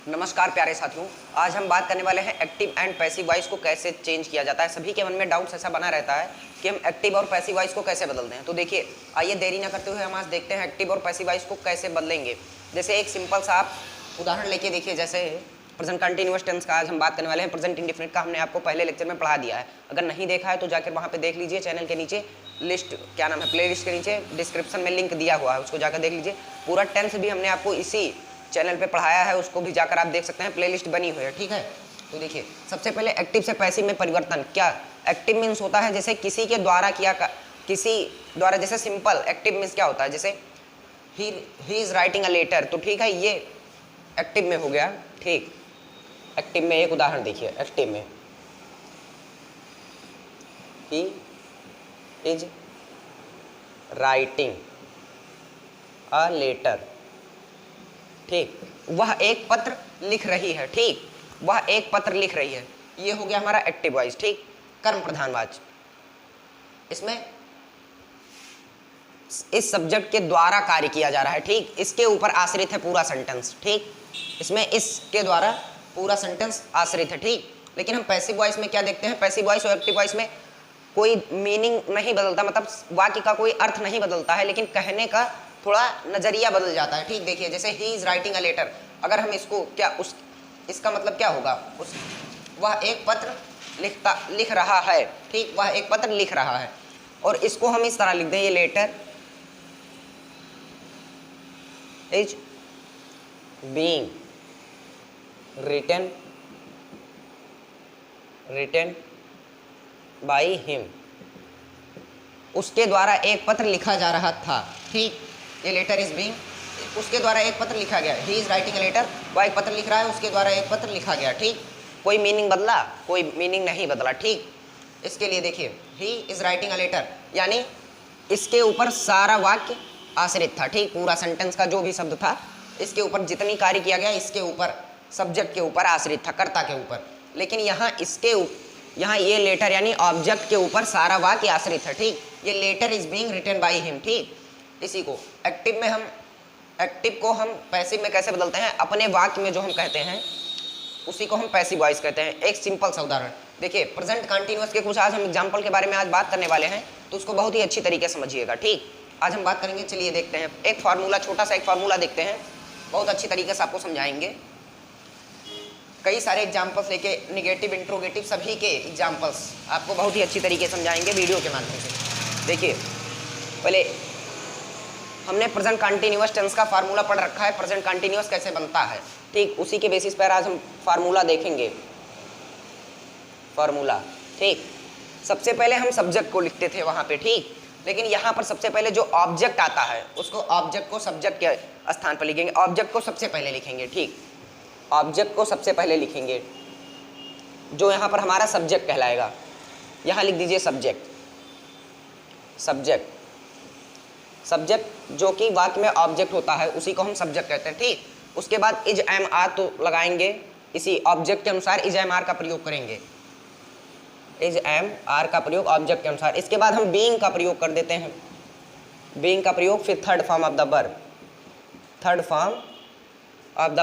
नमस्कार प्यारे साथियों, आज हम बात करने वाले हैं एक्टिव एंड पैसिव वॉइस को कैसे चेंज किया जाता है। सभी के मन में डाउट्स ऐसा बना रहता है कि हम एक्टिव और पैसिव वॉइस को कैसे बदलते हैं। तो देखिए, आइए देरी ना करते हुए हम आज देखते हैं एक्टिव और पैसिव वॉइस को कैसे बदलेंगे। जैसे एक सिंपल सा आप उदाहरण लेके देखिए, जैसे प्रेजेंट कंटिन्यूअस टेंस का आज हम बात करने वाले हैं। प्रेजेंट इंडेफिनिट का हमने आपको पहले लेक्चर में पढ़ा दिया है। अगर नहीं देखा है तो जाकर वहाँ पे देख लीजिए। चैनल के नीचे लिस्ट क्या नाम है, प्ले लिस्ट के नीचे डिस्क्रिप्शन में लिंक दिया हुआ है, उसको जाकर देख लीजिए। पूरा टेंस भी हमने आपको इसी चैनल पे पढ़ाया है, उसको भी जाकर आप देख सकते हैं, प्लेलिस्ट बनी हुई है। ठीक है, तो देखिए सबसे पहले एक्टिव से पैसिव में परिवर्तन। क्या एक्टिव मीन्स होता है जैसे किसी के द्वारा किसी द्वारा, जैसे सिंपल एक्टिव मीन्स क्या होता है, जैसे he is writing a letter, तो ठीक है ये एक्टिव में हो गया। ठीक, एक्टिव में एक उदाहरण देखिए, एक्टिव में he is writing a letter. ठीक, वह एक पत्र लिख रही है। ठीक, वह एक पत्र लिख रही है, ये हो गया हमारा एक्टिव वॉइस। ठीक, कर्म प्रधान वाच्य। इसमें इस सब्जेक्ट के द्वारा कार्य किया जा रहा है। ठीक, इसके ऊपर आश्रित है पूरा सेंटेंस। ठीक, इसमें इसके द्वारा पूरा सेंटेंस आश्रित है। ठीक, लेकिन हम पैसिव वॉइस में क्या देखते हैं, पैसिव वॉइस और एक्टिव वॉइस में कोई मीनिंग नहीं बदलता, मतलब वाक्य का कोई अर्थ नहीं बदलता है, लेकिन कहने का थोड़ा नजरिया बदल जाता है। ठीक, देखिए जैसे he is writing a letter, अगर हम इसको इसका मतलब क्या होगा, वह एक पत्र लिख रहा है। ठीक, वह एक पत्र लिख रहा है, और इसको हम इस तरह लिख दें, ये letter is being written by him. उसके द्वारा एक पत्र लिखा जा रहा था। ठीक, ये लेटर इज बीइंग, उसके द्वारा एक पत्र लिखा गया। He is writing a letter, वह एक पत्र लिख रहा है, उसके द्वारा एक पत्र लिखा गया। ठीक, कोई मीनिंग बदला, कोई मीनिंग नहीं बदला। ठीक, इसके लिए देखिए he is writing a letter, यानी इसके ऊपर सारा वाक्य आश्रित था। ठीक, पूरा सेंटेंस का जो भी शब्द था, इसके ऊपर जितनी कार्य किया गया, इसके ऊपर सब्जेक्ट के ऊपर आश्रित था, कर्ता के ऊपर। लेकिन यहाँ ये लेटर यानी ऑब्जेक्ट के ऊपर सारा वाक्य आश्रित है। ठीक, ये letter is being written by him. ठीक, इसी को एक्टिव को हम पैसिव में कैसे बदलते हैं, अपने वाक्य में जो हम कहते हैं उसी को हम पैसिव वॉइस कहते हैं। एक सिंपल सा उदाहरण देखिए, प्रेजेंट कंटिन्यूअस के कुछ आज हम एग्जांपल के बारे में आज बात करने वाले हैं, तो उसको बहुत ही अच्छी तरीके से समझिएगा। ठीक, आज हम बात करेंगे, चलिए देखते हैं एक फार्मूला, छोटा सा एक फार्मूला देखते हैं, बहुत अच्छी तरीके से आपको समझाएंगे। कई सारे एग्जाम्पल्स लेके, निगेटिव इंट्रोगेटिव सभी के एग्जाम्पल्स आपको बहुत ही अच्छी तरीके से समझाएंगे वीडियो के माध्यम से। देखिए पहले हमने प्रेजेंट कंटिन्यूअस टेंस का फार्मूला पढ़ रखा है, प्रेजेंट कंटिन्यूअस कैसे बनता है। ठीक, उसी के बेसिस पर आज हम फार्मूला देखेंगे। फार्मूला, ठीक, सबसे पहले हम सब्जेक्ट को लिखते थे वहाँ पे। ठीक, लेकिन यहाँ पर सबसे पहले जो ऑब्जेक्ट आता है उसको, ऑब्जेक्ट को सब्जेक्ट के स्थान पर लिखेंगे, ऑब्जेक्ट को सबसे पहले लिखेंगे। ठीक, ऑब्जेक्ट को सबसे पहले लिखेंगे, जो यहाँ पर हमारा सब्जेक्ट कहलाएगा। यहाँ लिख दीजिए सब्जेक्ट जो कि वाक्य में ऑब्जेक्ट होता है, उसी को हम सब्जेक्ट कहते हैं। ठीक, उसके बाद इज एम आर तो लगाएंगे, इसी ऑब्जेक्ट के अनुसार इज एम आर का प्रयोग करेंगे, इज एम आर का प्रयोग ऑब्जेक्ट के अनुसार। इसके बाद हम बीइंग का प्रयोग कर देते हैं, बीइंग का प्रयोग, फिर third form of the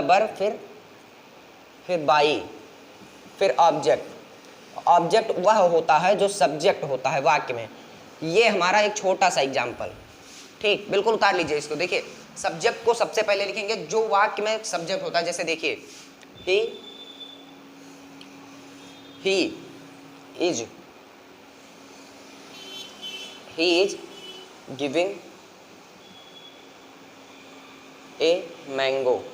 verb, फिर बाई, फिर ऑब्जेक्ट वह होता है जो सब्जेक्ट होता है वाक्य में। ये हमारा एक छोटा सा एग्जाम्पल। ठीक, बिल्कुल उतार लीजिए इसको। देखिए सब्जेक्ट को सबसे पहले लिखेंगे जो वाक्य में सब्जेक्ट होता है। जैसे देखिए he is giving a mango.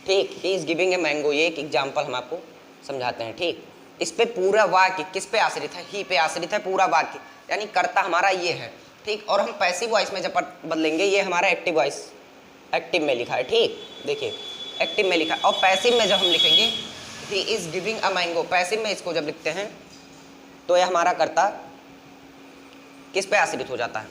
ठीक, he is giving a mango, ये एक एग्जाम्पल हम आपको समझाते हैं। ठीक, इस पे पूरा वाक्य किस पे आश्रित है, ही पे आश्रित है पूरा वाक्य, यानी कर्ता हमारा ये है। ठीक, और हम पैसिव वॉइस में जब बदलेंगे, ये हमारा एक्टिव वॉइस, एक्टिव में लिखा है। ठीक, देखिए एक्टिव में लिखा है, और पैसिव में जब हम लिखेंगे ही is giving a mango, passive में इसको जब लिखते हैं तो यह हमारा कर्ता किस पे आश्रित हो जाता है,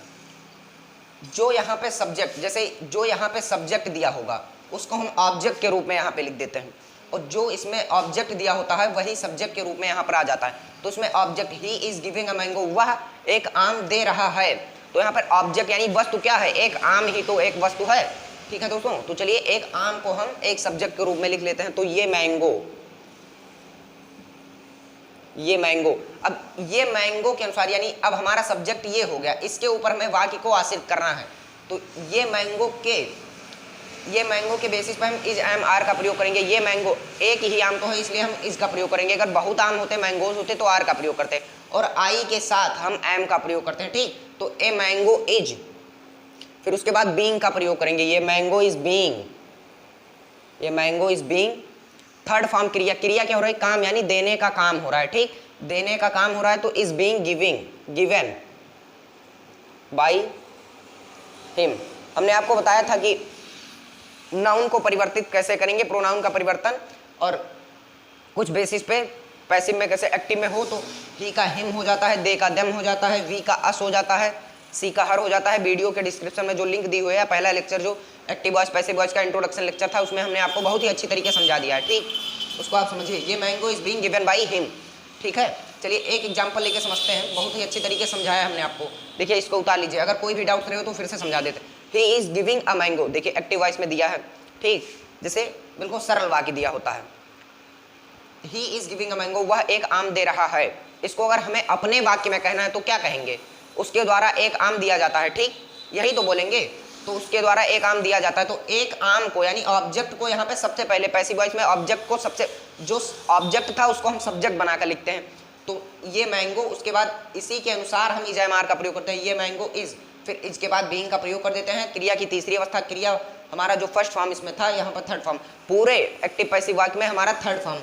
जो यहाँ पे सब्जेक्ट, जैसे जो यहाँ पे सब्जेक्ट दिया होगा उसको हम ऑब्जेक्ट के रूप में यहाँ पे लिख देते हैं, और जो इसमें ऑब्जेक्ट दिया होता है वही सब्जेक्ट के रूप में यहाँ पर आ जाता है। तो उसमें object he is giving a mango, वह एक आम दे रहा है। तो यहाँ पर ऑब्जेक्ट यानी वस्तु क्या है, एक आम ही तो एक वस्तु है। ठीक है दोस्तों। तो चलिए एक आम को हम एक सब्जेक्ट के रूप में लिख लेते हैं। तो ये मैंगो, ये मैंगो। अब ये मैंगो के अनुसार यानी अब हमारा सब्जेक्ट ये हो गया, इसके ऊपर हमें वाक्य को आश्रित करना है। तो ये मैंगो के बेसिस पर हम इज एम आर का प्रयोग करेंगे। ये मैंगो एक ही आम तो है इसलिए हम इस का प्रयोग करेंगे। अगर बहुत आम होते, मैंगोज होते तो आर का प्रयोग करते, और आई के साथ हम एम का प्रयोग करते हैं। ठीक, तो ए मैंगो इज, फिर उसके बाद बीइंग का प्रयोग करेंगे। ये मैंगो इज बीइंग, ये mango is being. Third form क्रिया, क्रिया क्या हो रहा है? काम, यानी देने का काम हो रहा है। ठीक, देने का काम हो रहा है तो is being giving, given by him. हमने आपको बताया था कि नाउन को परिवर्तित कैसे करेंगे, प्रोनाउन का परिवर्तन, और कुछ बेसिस पे पैसिव में कैसे, एक्टिव में हो तो ही का हिम हो जाता है, दे का देम हो जाता है, वी का अस हो जाता है, सी का हर हो जाता है। वीडियो के डिस्क्रिप्शन में जो लिंक दी हुई है, पहला लेक्चर जो एक्टिव वॉइस पैसिव वॉइस का इंट्रोडक्शन लेक्चर था, उसमें हमने आपको बहुत ही अच्छी तरीके से समझा दिया है। ठीक, उसको आप समझिए। ये mango is being given by him. ठीक है, चलिए एक एग्जांपल लेके समझते हैं। बहुत ही अच्छी तरीके से समझाया हमने आपको। देखिए इसको उतार लीजिए, अगर कोई भी डाउट रहे हो तो फिर से समझा देते। ही इज गिविंग अ मैंगो, देखिए एक्टिव वॉइस में दिया है। ठीक, जैसे बिल्कुल सरल वाक्य दिया होता है। ही इज गिविंग अ मैंगो, वह एक आम दे रहा है। इसको अगर हमें अपने वाक्य में कहना है तो क्या कहेंगे? उसके द्वारा एक आम दिया जाता है। ठीक, यही तो बोलेंगे। तो उसके द्वारा एक आम दिया जाता है, तो एक आम को यानी ऑब्जेक्ट को यहाँ पे सबसे पहले पैसिव वॉइस में ऑब्जेक्ट को सबसे, जो ऑब्जेक्ट था उसको हम सब्जेक्ट बनाकर लिखते हैं। तो ये मैंगो, उसके बाद इसी के अनुसार हम इज एम आर का प्रयोग करते हैं। ये मैंगो इज, फिर इज के बाद बीइंग का प्रयोग कर देते हैं। क्रिया की तीसरी अवस्था, क्रिया हमारा जो फर्स्ट फॉर्म इसमें था, यहाँ पर थर्ड फॉर्म। पूरे एक्टिव पैसिव वाक्य में हमारा थर्ड फॉर्म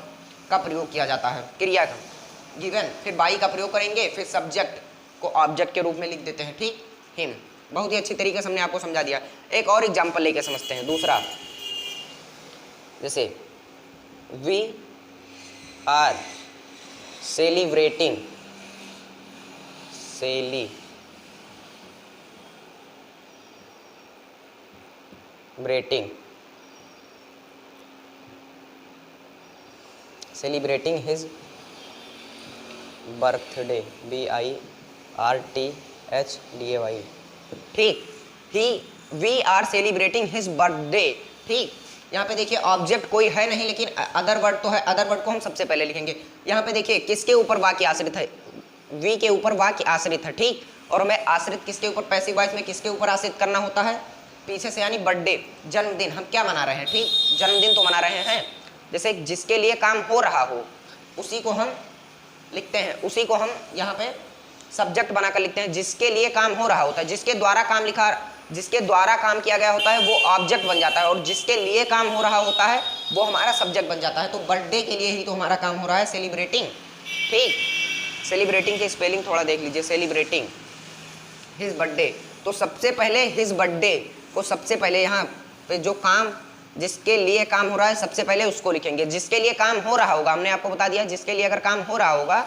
का प्रयोग किया जाता है, क्रिया का, गिवन। फिर बाई का प्रयोग करेंगे, फिर सब्जेक्ट को ऑब्जेक्ट के रूप में लिख देते हैं। ठीक, हिम। बहुत ही अच्छी तरीके से हमने आपको समझा दिया। एक और एग्जाम्पल लेके समझते हैं, दूसरा। जैसे we are celebrating, celebrating his birthday, BIRTHDAY। ठीक, we are celebrating his birthday. ठीक, यहाँ पे देखिए ऑब्जेक्ट कोई है नहीं, लेकिन अदर वर्ड तो है। अदर वर्ड को हम सबसे पहले लिखेंगे। यहाँ पे देखिए किसके ऊपर वाक्य आश्रित है? वी के ऊपर वाक्य आश्रित है। ठीक, और हमें आश्रित किसके ऊपर, पैसिव वॉइस में किसके ऊपर आश्रित करना होता है? पीछे से, यानी बर्थडे, जन्मदिन। हम क्या मना रहे हैं? ठीक, जन्मदिन तो मना रहे हैं। जैसे जिसके लिए काम हो रहा हो उसी को हम लिखते हैं, उसी को हम यहाँ पे सब्जेक्ट बनाकर लिखते हैं। जिसके लिए काम हो रहा होता है, जिसके द्वारा काम किया गया होता है वो ऑब्जेक्ट बन जाता है, और जिसके लिए काम हो रहा होता है वो हमारा सब्जेक्ट बन जाता है। तो बर्थडे के लिए ही तो हमारा काम हो रहा है, सेलिब्रेटिंग। ठीक, सेलिब्रेटिंग की स्पेलिंग थोड़ा देख लीजिए, सेलिब्रेटिंग हिज बर्थडे। तो सबसे पहले हिज बर्थडे को सबसे पहले यहाँ पे जो काम, जिसके लिए काम हो रहा है, सबसे पहले उसको लिखेंगे। जिसके लिए काम हो रहा होगा, हमने आपको बता दिया, जिसके लिए अगर काम हो रहा होगा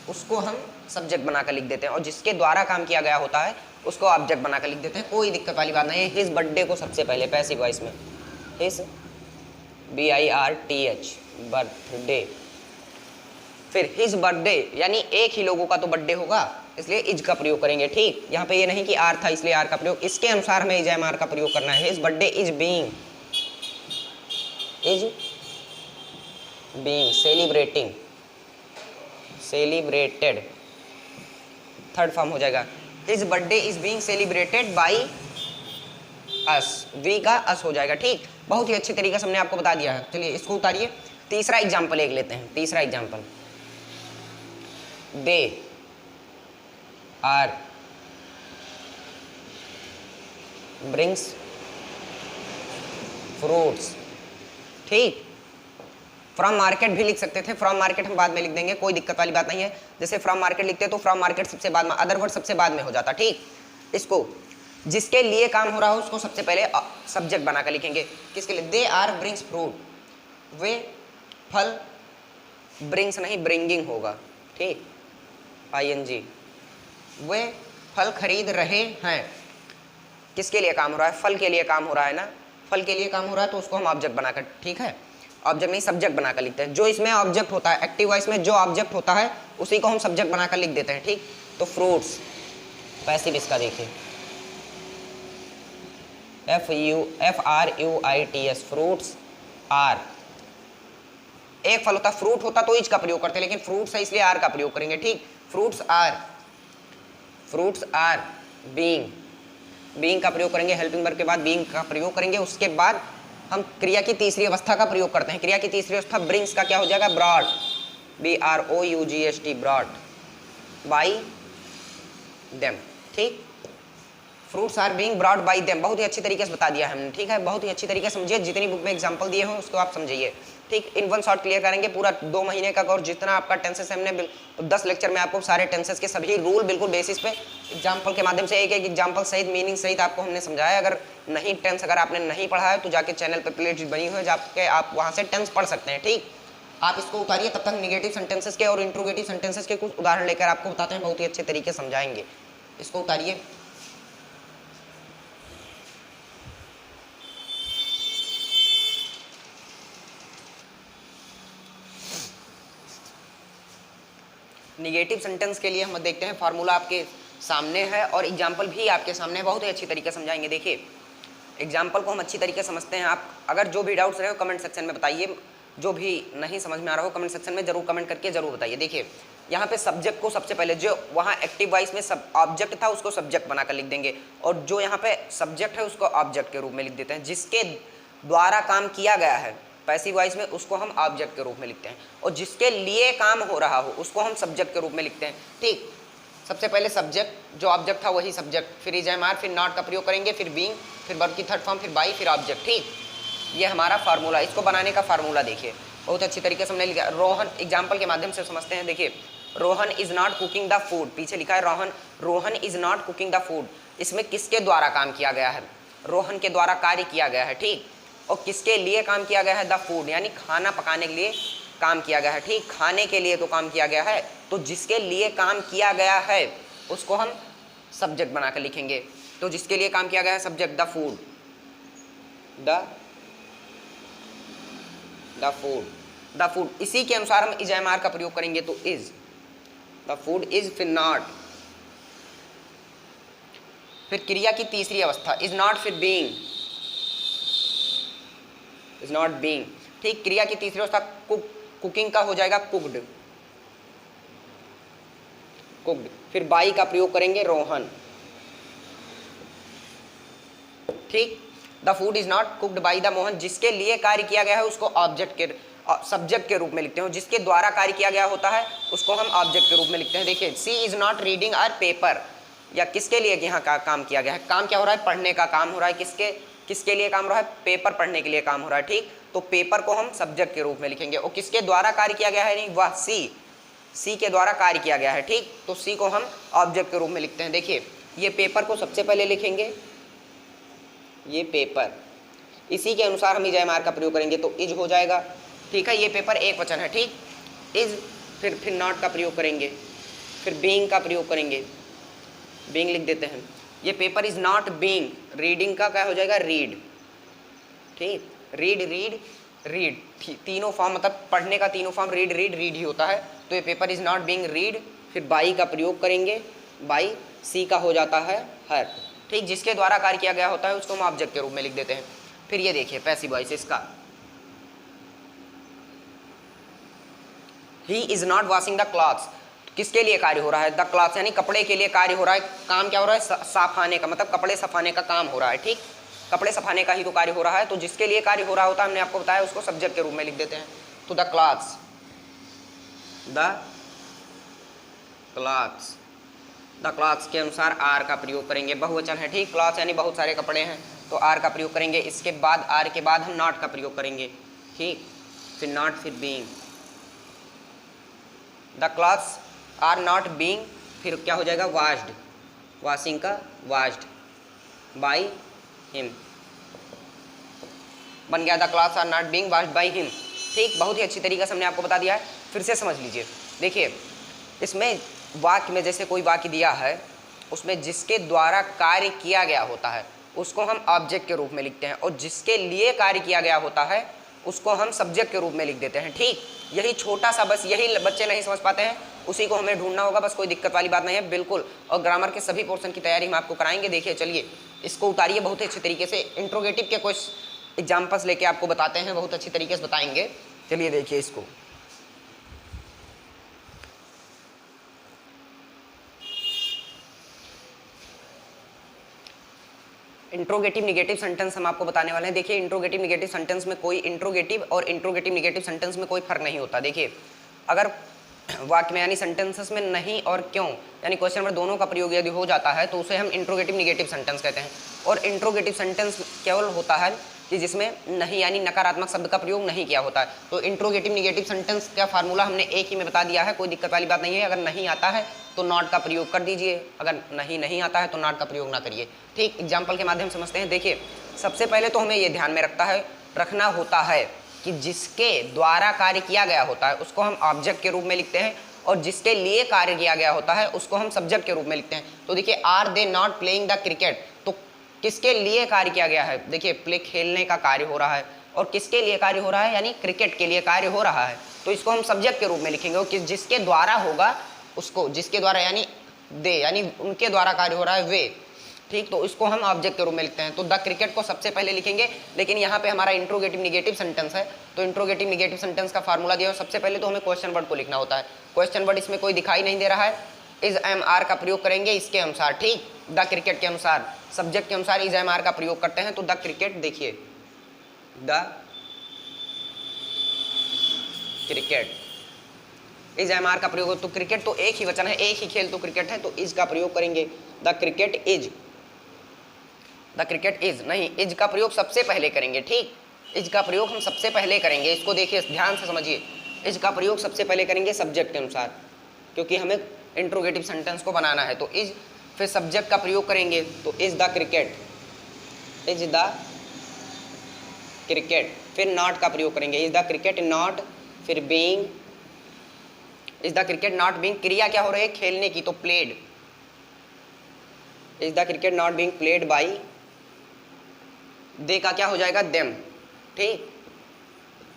उसको हम सब्जेक्ट बनाकर लिख देते हैं, और जिसके द्वारा काम किया गया होता है उसको ऑब्जेक्ट बनाकर लिख देते हैं। कोई दिक्कत वाली बात नहीं है। हिज बर्थडे को सबसे पहले पैसिव वॉइस में हिज, BIRTH, बर्थडे। फिर हिज बर्थडे, यानी एक ही लोगों का तो बर्थडे होगा, इसलिए इज का प्रयोग करेंगे। ठीक, यहाँ पे ये नहीं कि आर था इसलिए आर का प्रयोग, इसके अनुसार हमें इज एम आर का प्रयोग करना है। His birthday is being celebrated, third form हो जाएगा। His birthday is being celebrated by us, we का अस हो जाएगा। ठीक, बहुत ही अच्छी तरीके से हमने आपको बता दिया है। चलिए इसको उतारिए। तीसरा एग्जाम्पल एक लेते हैं। तीसरा example, they are brings fruits. ठीक, फ्रॉम मार्केट भी लिख सकते थे, फ्रॉम मार्केट हम बाद में लिख देंगे, कोई दिक्कत वाली बात नहीं है। जैसे फ्रॉम मार्केट लिखते तो फ्रॉम मार्केट सबसे बाद में, अदर वर्ड सबसे बाद में हो जाता। ठीक, इसको जिसके लिए काम हो रहा हो उसको सबसे पहले सब्जेक्ट बनाकर लिखेंगे। किसके लिए? दे आर ब्रिंग्स फ्रूट, वे फल, ब्रिंग्स नहीं ब्रिंगिंग होगा। ठीक, ING, वे फल खरीद रहे हैं। किसके लिए काम हो रहा है? फल के लिए काम हो रहा है ना, फल के लिए काम हो रहा है तो उसको हम ऑब्जेक्ट बनाकर, ठीक है, ऑब्जेक्ट नहीं सब्जेक्ट बनाकर लिखते हैं। जो इसमें ऑब्जेक्ट होता है, एक्टिव वॉइस में जो ऑब्जेक्ट होता है उसी को हम सब्जेक्ट बनाकर लिख देते हैं। ठीक, तो फ्रूट्स पैसिव इसका देखिए, FRUITS, फ्रूट्स आर। एक फल होता, फ्रूट होता तो इज का प्रयोग करते हैं, लेकिन फ्रूट्स है इसलिए आर का प्रयोग करेंगे। ठीक, फ्रूट्स आर बीइंग का प्रयोग करेंगे, हेल्पिंग वर्ब के बाद बीइंग का प्रयोग करेंगे। उसके बाद हम क्रिया की तीसरी अवस्था का प्रयोग करते हैं। क्रिया की तीसरी अवस्था ब्रिंग्स का क्या हो जाएगा, brought, BROUGHT, brought by them. ठीक, fruits are being brought by them, बहुत ही अच्छी तरीके से बता दिया हमने। ठीक है, बहुत ही अच्छी तरीके से समझिए, जितनी बुक में एग्जांपल दिए हो उसको आप समझिए। ठीक, इन वन शॉट क्लियर करेंगे पूरा 2 महीने का कोर्स, जितना आपका टेंसेस हमने 10 लेक्चर में आपको सारे टेंसेस के सभी रूल बिल्कुल बेसिस पे एग्जांपल के माध्यम से एक एक एग्जांपल सहित मीनिंग सहित आपको हमने समझाया। अगर नहीं टेंस अगर आपने नहीं पढ़ा है तो जाके चैनल पर प्लेलिस्ट बनी हुई है, जाके आप वहाँ से टेंस पढ़ सकते हैं। ठीक, आप इसको उतारिए, तब तक निगेटिव सेंटेंसेस के और इंट्रोगेटिव सेंटेंसेस के कुछ उदाहरण लेकर आपको बताते हैं, बहुत ही अच्छे तरीके समझाएंगे। इसको उतारिए। निगेटिव सेंटेंस के लिए हम देखते हैं, फार्मूला आपके सामने है और एग्जाम्पल भी आपके सामने है, बहुत ही अच्छी तरीके समझाएंगे। देखिए, एग्जाम्पल को हम अच्छी तरीके समझते हैं। आप अगर जो भी डाउट्स रहे हो कमेंट सेक्शन में बताइए, जो भी नहीं समझ में आ रहा हो कमेंट सेक्शन में जरूर कमेंट करके जरूर बताइए। देखिए, यहाँ पे सब्जेक्ट को सबसे पहले, जो वहाँ एक्टिव वॉइस में सब ऑब्जेक्ट था उसको सब्जेक्ट बनाकर लिख देंगे, और जो यहाँ पे सब्जेक्ट है उसको ऑब्जेक्ट के रूप में लिख देते हैं। जिसके द्वारा काम किया गया है पैसिव वॉइस में उसको हम ऑब्जेक्ट के रूप में लिखते हैं, और जिसके लिए काम हो रहा हो उसको हम सब्जेक्ट के रूप में लिखते हैं। ठीक, सबसे पहले सब्जेक्ट, जो ऑब्जेक्ट था वही सब्जेक्ट, फिर इज एम आर, फिर नॉट का प्रयोग करेंगे, फिर बीइंग, फिर वर्ब की थर्ड फॉर्म, फिर बाई, फिर ऑब्जेक्ट। ठीक, ये हमारा फार्मूला। इसको बनाने का फार्मूला देखिए, बहुत अच्छी तरीके से हमने लिखा। रोहन, एग्जाम्पल के माध्यम से समझते हैं। देखिए, Rohan is not cooking the food, पीछे लिखा है Rohan is not cooking the food. इसमें किसके द्वारा काम किया गया है, रोहन के द्वारा कार्य किया गया है। ठीक, और किसके लिए काम किया गया है, द फूड, यानी खाना पकाने के लिए काम किया गया है। ठीक, खाने के लिए तो काम किया गया है, तो जिसके लिए काम किया गया है उसको हम सब्जेक्ट बनाकर लिखेंगे। तो जिसके लिए काम किया गया है subject, the food, the food. इसी के अनुसार हम इज एम आर का प्रयोग करेंगे, तो इज, द फूड इज, फिर नॉट, फिर क्रिया की तीसरी अवस्था इज नॉट, फिर बीइंग, इज नॉट बीइंग। ठीक, क्रिया की तीसरी अवस्था कुकिंग का हो जाएगा कुक्ड, फिर बाई का प्रयोग करेंगे रोहन। ठीक, the food is not cooked by the Mohan, जिसके लिए कार्य किया गया है उसको ऑब्जेक्ट के सब्जेक्ट के रूप में लिखते हैं, जिसके द्वारा कार्य किया गया होता है उसको हम ऑब्जेक्ट के रूप में लिखते हैं। देखिए, she is not reading our paper, या किसके लिए यहाँ का काम किया गया है, काम क्या हो रहा है, पढ़ने का काम हो रहा है। किसके लिए काम हो रहा है, पेपर पढ़ने के लिए काम हो रहा है। ठीक, तो पेपर को हम सब्जेक्ट के रूप में लिखेंगे, और किसके द्वारा कार्य किया गया है, नहीं वह सी के द्वारा कार्य किया गया है। ठीक, तो सी को हम ऑब्जेक्ट के रूप में लिखते हैं। देखिए, ये पेपर को सबसे पहले लिखेंगे, ये पेपर, इसी के अनुसार हम इज एम आर का प्रयोग करेंगे, तो इज हो जाएगा। ठीक है, ये पेपर एक वचन है। ठीक, इज, फिर नॉट का प्रयोग करेंगे, फिर बीइंग का प्रयोग करेंगे, बीइंग लिख देते हैं। ये paper is not being, reading का क्या हो जाएगा, रीड। ठीक, रीड, तीनों फॉर्म, मतलब पढ़ने का तीनों फॉर्म रीड ही होता है। तो ये paper is not being read, फिर बाई का प्रयोग करेंगे, बाई, सी का हो जाता है हर। ठीक, जिसके द्वारा कार्य किया गया होता है उसको हम ऑब्जेक्ट के रूप में लिख देते हैं। फिर ये देखिए पैसिव वॉइस, इसका he is not washing the clothes, किसके लिए कार्य हो रहा है, द क्लॉथ्स, यानी कपड़े के लिए कार्य हो रहा है। काम क्या हो रहा है, सफाने का, मतलब कपड़े सफाने का काम हो रहा है। ठीक, कपड़े सफाने का ही तो कार्य हो रहा है, तो जिसके लिए कार्य हो रहा होता है हमने आपको बताया उसको सब्जेक्ट के रूप में लिख देते हैं। तो द क्लॉथ्स के अनुसार आर का प्रयोग करेंगे, बहुवचन है। ठीक, क्लॉथ्स यानी बहुत सारे कपड़े हैं, तो आर का प्रयोग करेंगे। इसके बाद आर के बाद हम नॉट का प्रयोग करेंगे। ठीक, फिर नॉट, फिर being, the clothes are not being, फिर क्या हो जाएगा, वॉश्ड, वॉशिंग का वॉश्ड बाई हिम, बन गया the clothes are not being washed by him. ठीक, बहुत ही अच्छी तरीके से हमने आपको बता दिया है, फिर से समझ लीजिए। देखिए, इसमें वाक्य में जैसे कोई वाक्य दिया है, उसमें जिसके द्वारा कार्य किया गया होता है उसको हम ऑब्जेक्ट के रूप में लिखते हैं, और जिसके लिए कार्य किया गया होता है उसको हम सब्जेक्ट के रूप में लिख देते हैं। ठीक, यही छोटा सा, बस यही बच्चे नहीं समझ पाते हैं, उसी को हमें ढूंढना होगा, बस कोई दिक्कत वाली बात नहीं है बिल्कुल। और ग्रामर के सभी पोर्शन की तैयारी हम आपको कराएंगे। देखिए, चलिए इसको उतारिए बहुत ही अच्छे तरीके से। इंट्रोगेटिव के कुछ एग्जाम्पल्स लेके आपको बताते हैं, बहुत अच्छी तरीके से बताएंगे। चलिए देखिए इसको। इंट्रोगेटिव निगेटिव सेंटेंस हम आपको बताने वाले हैं। देखिए इंट्रोगेटिव निगेटिव सेंटेंस में कोई इंट्रोगेटिव और इंट्रोगेटिव निगेटिव सेंटेंस में कोई फर्क नहीं होता। देखिए अगर वाक्य में यानी सेंटेंसेस में नहीं और क्यों यानी क्वेश्चन नंबर दोनों का प्रयोग यदि हो जाता है तो उसे हम इंट्रोगेटिव निगेटिव सेंटेंस कहते हैं। और इंट्रोगेटिव सेंटेंस केवल होता है कि जिसमें नहीं यानी नकारात्मक शब्द का प्रयोग नहीं किया होता है। तो इंट्रोगेटिव निगेटिव सेंटेंस का फार्मूला हमने एक ही में बता दिया है, कोई दिक्कत वाली बात नहीं है। अगर नहीं आता है तो नॉट का प्रयोग कर दीजिए, अगर नहीं आता है तो नॉट का प्रयोग ना करिए। ठीक, एग्जाम्पल के माध्यम से समझते हैं। देखिए सबसे पहले तो हमें ये ध्यान में रखना होता है कि जिसके द्वारा कार्य किया गया होता है उसको हम ऑब्जेक्ट के रूप में लिखते हैं, और जिसके लिए कार्य किया गया होता है उसको हम सब्जेक्ट के रूप में लिखते हैं। तो देखिए are they not playing the cricket, तो किसके लिए कार्य किया गया है? देखिए प्ले खेलने का कार्य हो रहा है, और किसके लिए कार्य हो रहा है? यानी क्रिकेट के लिए कार्य हो रहा है। तो इसको हम सब्जेक्ट के रूप में लिखेंगे, और जिसके द्वारा होगा उसको, जिसके द्वारा यानी दे यानी उनके द्वारा कार्य हो रहा है वे। ठीक, तो इसको हम ऑब्जेक्ट के रूप में लिखते हैं। तो द क्रिकेट को सबसे पहले लिखेंगे, लेकिन यहाँ पे हमारा इंट्रोगेटिव निगेटिव सेंटेंस है, तो इंट्रोगेटिव निगेटिव सेंटेंस का फार्मूला दिया है। सबसे पहले तो हमें क्वेश्चन वर्ड को लिखना होता है। क्वेश्चन वर्ड इसमें कोई दिखाई नहीं दे रहा है, इज एम आर का प्रयोग करेंगे इसके अनुसार। ठीक, द क्रिकेट के अनुसार, सब्जेक्ट के अनुसार इज एम आर का प्रयोग करते हैं। तो द क्रिकेट, देखिए the cricket is am are का प्रयोग हो, तो क्रिकेट तो एक ही वचन है, एक ही खेल तो क्रिकेट है, तो इज का प्रयोग करेंगे। The cricket is, the cricket is नहीं, इज का प्रयोग सबसे पहले करेंगे। ठीक, इज का प्रयोग हम सबसे पहले करेंगे, इसको देखिए ध्यान से समझिए। इज का प्रयोग सबसे पहले करेंगे सब्जेक्ट के अनुसार, क्योंकि हमें इंट्रोगेटिव सेंटेंस को बनाना है। तो इज, फिर सब्जेक्ट का प्रयोग करेंगे, तो is the cricket, is the cricket. फिर नॉट का प्रयोग करेंगे, इज द क्रिकेट नॉट, फिर being, is the cricket not being, क्रिया क्या हो रही है? खेलने की, तो played, is the cricket not being played by, they का क्या हो जाएगा? देम। ठीक,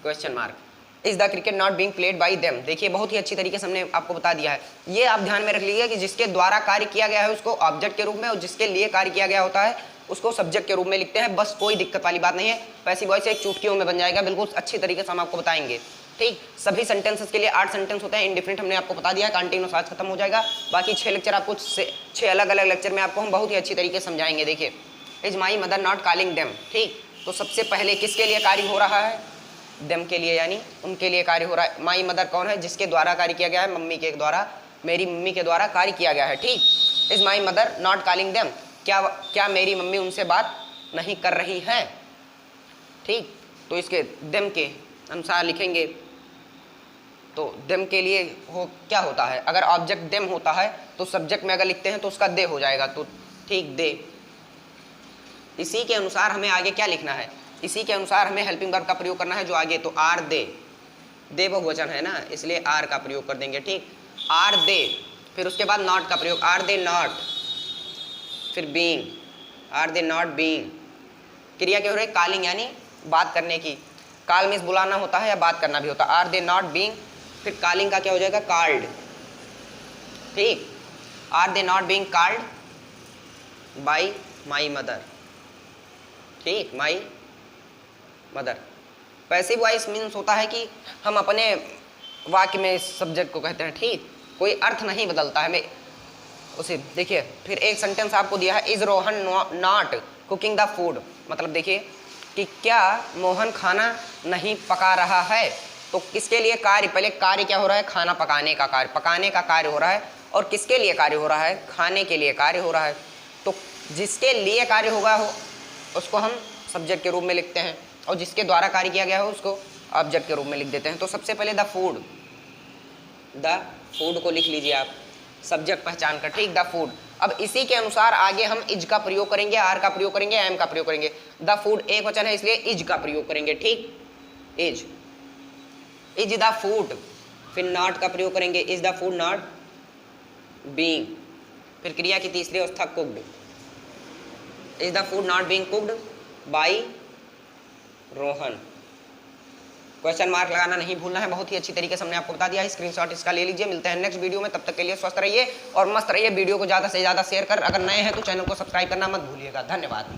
question mark, is the cricket not being played by them. देखिए बहुत ही अच्छी तरीके से हमने आपको बता दिया है। ये आप ध्यान में रख लीजिए कि जिसके द्वारा कार्य किया गया है उसको ऑब्जेक्ट के रूप में, और जिसके लिए कार्य किया गया होता है उसको सब्जेक्ट के रूप में लिखते हैं। बस कोई दिक्कत वाली बात नहीं है, पैसिव वॉइस एक चुटकियों में बन जाएगा, बिल्कुल अच्छी तरीके से हम आपको बताएंगे। ठीक, सभी सेंटेंसेस के लिए 8 सेंटेंस होते हैं। इंडिफिनिट हमने आपको बता दिया है, कंटिन्यूस आज खत्म हो जाएगा। बाकी 6 लेक्चर आपको 6 अलग अलग लेक्चर में आपको हम बहुत ही अच्छी तरीके से समझाएंगे। देखिए is my mother not calling them. ठीक, तो सबसे पहले किसके लिए कार्य हो रहा है? देम के लिए, यानी उनके लिए कार्य हो रहा है। माई मदर कौन है? जिसके द्वारा कार्य किया गया है, मम्मी के द्वारा, मेरी मम्मी के द्वारा कार्य किया गया है। ठीक, is my mother not calling them, क्या मेरी मम्मी उनसे बात नहीं कर रही है? ठीक, तो इसके देम के अनुसार लिखेंगे। तो देम के लिए क्या होता है? अगर ऑब्जेक्ट देम होता है तो सब्जेक्ट में अगर लिखते हैं तो उसका दे हो जाएगा। तो ठीक, दे। इसी के अनुसार हमें आगे क्या लिखना है? इसी के अनुसार हमें हेल्पिंग वर्ब का प्रयोग करना है जो आगे, तो आर दे बहुवचन है ना, इसलिए आर का प्रयोग कर देंगे। ठीक, आर दे, फिर उसके बाद नॉट का प्रयोग, आर दे नॉट, फिर being, are they not being. क्रिया क्या हो रही है? कॉलिंग, यानी बात करने की। कॉल मीन्स बुलाना होता है या बात करना भी होता है। आर दे नॉट बीइंग, फिर कॉलिंग का क्या हो जाएगा? कॉल्ड। ठीक, are they not being called by my mother. ठीक, my mother. Passive voice means होता है कि हम अपने वाक्य में इस सब्जेक्ट को कहते हैं। ठीक, कोई अर्थ नहीं बदलता है हमें उसे। देखिए फिर एक सेंटेंस आपको दिया है, is Rohan not cooking the food, मतलब देखिए कि क्या मोहन खाना नहीं पका रहा है? तो किसके लिए कार्य? पहले कार्य क्या हो रहा है? खाना पकाने का कार्य, पकाने का कार्य हो रहा है। और किसके लिए कार्य हो रहा है? खाने के लिए कार्य हो रहा है। तो जिसके लिए कार्य होगा उसको हम सब्जेक्ट के रूप में लिखते हैं, और जिसके द्वारा कार्य किया गया हो उसको ऑब्जेक्ट के रूप में लिख देते हैं। तो सबसे पहले द फूड को लिख लीजिए आप सब्जेक्ट पहचान कर। ठीक, द फूड। अब इसी के अनुसार आगे हम इज का प्रयोग करेंगे, आर का प्रयोग करेंगे, एम का प्रयोग करेंगे। द फूड एक वचन है इसलिए इज का प्रयोग करेंगे। ठीक, इज द फूड, फिर नॉट का प्रयोग करेंगे, is the food not being, फिर क्रिया की तीसरी अवस्था cooked, is the food not being cooked by Rohan. Question mark लगाना नहीं भूलना है। बहुत ही अच्छी तरीके से हमने आपको बता दिया है, स्क्रीनशॉट इसका ले लीजिए। मिलते हैं नेक्स्ट वीडियो में, तब तक के लिए स्वस्थ रहिए और मस्त रहिए। वीडियो को ज़्यादा से ज़्यादा शेयर कर, अगर नए हैं तो चैनल को सब्सक्राइब करना मत भूलिएगा। धन्यवाद।